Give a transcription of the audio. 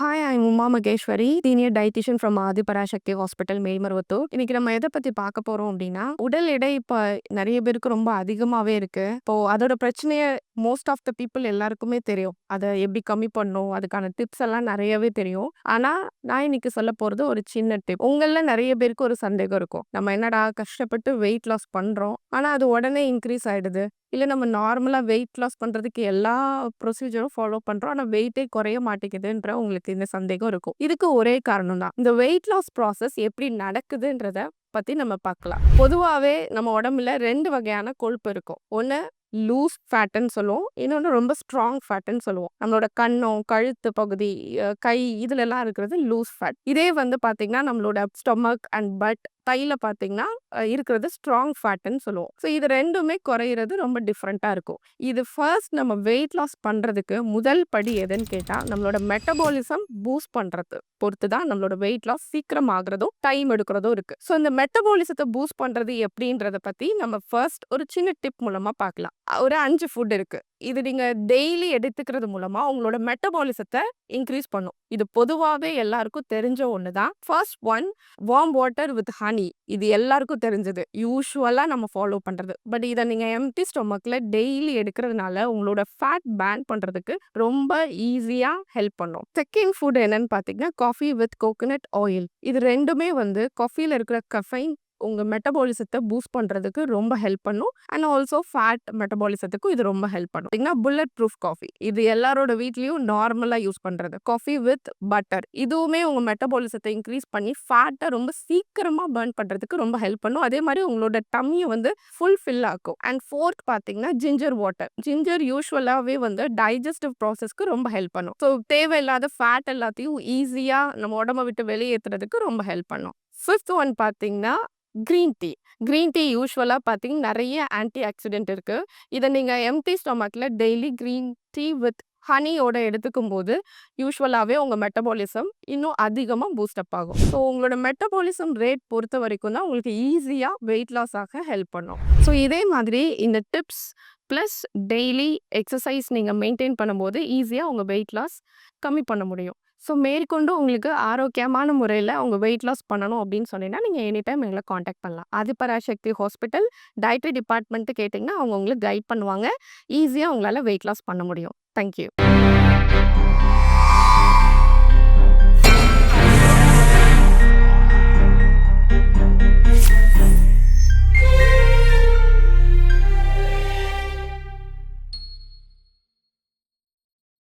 Hi, I'm Uma Mageshwari, Senior Dietitian from Adhiparasakthi Hospital, Melmaruvathur. இன்னைக்கு நம்ம எதை பத்தி பார்க்க போறோம் அப்படின்னா, உடல் எடை இப்ப நிறைய பேருக்கு ரொம்ப அதிகமாவே இருக்கு. இப்போ அதோட பிரச்சனைய மோஸ்ட் ஆஃப் த பீப்பிள் எல்லாருக்குமே தெரியும். அத எப்படி கம்மி பண்ணணும், அதுக்கான டிப்ஸ் எல்லாம் நிறையவே தெரியும். ஆனா, நான் இன்னைக்கு சொல்லப் போறது ஒரு சின்ன டிப். உங்கள்ல நிறைய பேருக்கு ஒரு சந்தேகம் இருக்கும். நம்ம என்னடா கஷ்டப்பட்டு வெயிட் லாஸ் பண்றோம். ஆனா, அது உடனே இன்க்ரீஸ் ஆயிடுது. இல்ல நம்ம நார்மலா வெயிட் லாஸ் பண்றதுக்கு எல்லா ப்ரொசீஜரும் ஃபாலோ பண்றோம். ஆனா வெயிட்டே குறைய மாட்டேங்குதுன்ற உங்களுக்கு இந்த சந்தேகம் இருக்கும். இதுக்கு ஒரே காரணம் தான். இந்த வெயிட் லாஸ் ப்ராசஸ் எப்படி நடக்குதுன்றத பத்தி நம்ம பார்க்கலாம். பொதுவாவே நம்ம உடம்புல 2 வகையான கொழுப்பு இருக்கும். ஒண்ணு லூஸ் ஃபேட்ன்னு சொல்லுவோம். இன்னொன்னு ரொம்ப ஸ்ட்ராங் ஃபேட்ன்னு சொல்லுவோம். நம்மளோட கன்னம், கழுத்து பகுதி, கை இதுலலாம் இருக்கிறது லூஸ் ஃபேட். இதே வந்து பார்த்தீங்கன்னா, நம்மளோட ஸ்டொமக் அண்ட் பட், தைல பார்த்தீங்கன்னா, இருக்கிறது ஸ்ட்ராங் ஃபேட்ன்னு சொல்லுவோம். ஸோ இது 2மே குறையிறது ரொம்ப டிஃப்ரெண்ட்டா இருக்கும். இது ஃபர்ஸ்ட் நம்ம வெயிட் லாஸ் பண்றதுக்கு முதல் படி எதுன்னு கேட்டா, நம்மளோட மெட்டபாலிசம் பூஸ்ட் பண்றது பொறுத்து தான் நம்மளோட வெயிட் லாஸ் சீக்கிரம் ஆகுறதும், டைம் எடுக்கிறதும் இருக்கு. ஸோ இந்த மெட்டபாலிசத்த பூஸ்ட் பண்றது எப்படின்றத பத்தி நம்ம ஃபர்ஸ்ட் ஒரு சின்ன டிப் மூலமா பார்க்கலாம். ஒரு 5 ஃபுட் இருக்கு. இது நீங்க டெய்லி எடுத்துக்கிறது மூலமா உங்களோட மெட்டபாலிசத்த இன்க்ரீஸ் பண்ணும். இது பொதுவாவே எல்லாருக்கும் தெரிஞ்ச ஒண்ணு தான். First one warm water with honey. இது எல்லாருக்கும் தெரிஞ்சது. யூசுவலா நம்ம ஃபாலோ பண்றது. பட் இத நீங்க எம்ப்டி ஸ்டொமக்ல டெய்லி எடுக்கிறதுனால உங்களோட ஃபேட் பர்ன் பண்றதுக்கு ரொம்ப ஈஸியா ஹெல்ப் பண்ணும். செகண்ட் ஃபுட் என்னன்னு பார்த்தீங்கன்னா, காஃபி வித் கோகனட் ஆயில். இது 2மே வந்து காஃபில இருக்கிற கஃபைன் உங்க மெட்டபாலிசத்த பூஸ்ட் பண்றதுக்கு ரொம்ப ஹெல்ப் பண்ணும். அண்ட் ஆல்சோ ஃபேட் மெட்டபாலிசத்துக்கும் இது ரொம்ப ஹெல்ப் பண்ணும். பார்த்தீங்கன்னா, புல்லட் ப்ரூஃப் காஃபி. இது எல்லாரோட வீட்லயும் நார்மலா யூஸ் பண்றது. Coffee with butter. இதுவுமே உங்க மெட்டபாலிசத்தை இன்க்ரீஸ் பண்ணி ஃபேட்டை ரொம்ப சீக்கிரமா பர்ன் பண்றதுக்கு ரொம்ப ஹெல்ப் பண்ணும். அதே மாதிரி உங்களோட டம்மியை வந்து ஃபில் ஆக்கும். அண்ட் ஃபோர்த் பார்த்தீங்கன்னா, ஜிஞ்சர் வாட்டர். ஜிஞ்சர் யூஸ்வலாவே வந்து டைஜஸ்டிவ் ப்ராசஸ்க்கு ரொம்ப ஹெல்ப் பண்ணும். ஸோ தேவையில்லாத ஃபேட் எல்லாத்தையும் ஈஸியா நம்ம உடம்ப விட்டு வெளியேற்றுறதுக்கு ரொம்ப ஹெல்ப் பண்ணும். ஃபிஃப்த் ஒன் பார்த்தீங்கன்னா, கிரீன் டீ. கிரீன் டீ யூசுவலா பார்த்தீங்கன்னா, நிறைய ஆன்டி ஆக்சிடென்ட் இருக்கு. இதை நீங்க எம்ப்டி ஸ்டொமக்ல டெய்லி கிரீன் டீ வித் ஹனியோட எடுத்துக்கும்போது யூசுவலாவே உங்க மெட்டபாலிசம் இன்னும் அதிகமா பூஸ்டப் ஆகும். ஸோ உங்களோட மெட்டபாலிசம் ரேட் பொறுத்த வரைக்கும் தான் உங்களுக்கு ஈஸியா வெயிட் லாஸ் ஆக ஹெல்ப் பண்ணும். ஸோ இதே மாதிரி இந்த டிப்ஸ் ப்ளஸ் டெய்லி எக்ஸசைஸ் நீங்க மெயின்டைன் பண்ணும்போது ஈஸியா உங்க வெயிட் லாஸ் கம்மி பண்ண முடியும். ஸோ மேற்கொண்டு உங்களுக்கு ஆரோக்கியமான முறையில் உங்க வெயிட் லாஸ் பண்ணணும் அப்படின்னு சொன்னீங்கன்னா, நீங்கள் எனி டைம் எங்களை காண்டாக்ட் பண்ணலாம். ஆதிபராசக்தி ஹாஸ்பிட்டல் டயட்ரி டிபார்ட்மெண்ட்டு கேட்டிங்கன்னா அவங்க உங்களுக்கு கைட் பண்ணுவாங்க. ஈஸியாக உங்களால் வெயிட் லாஸ் பண்ண முடியும். தேங்க்யூ.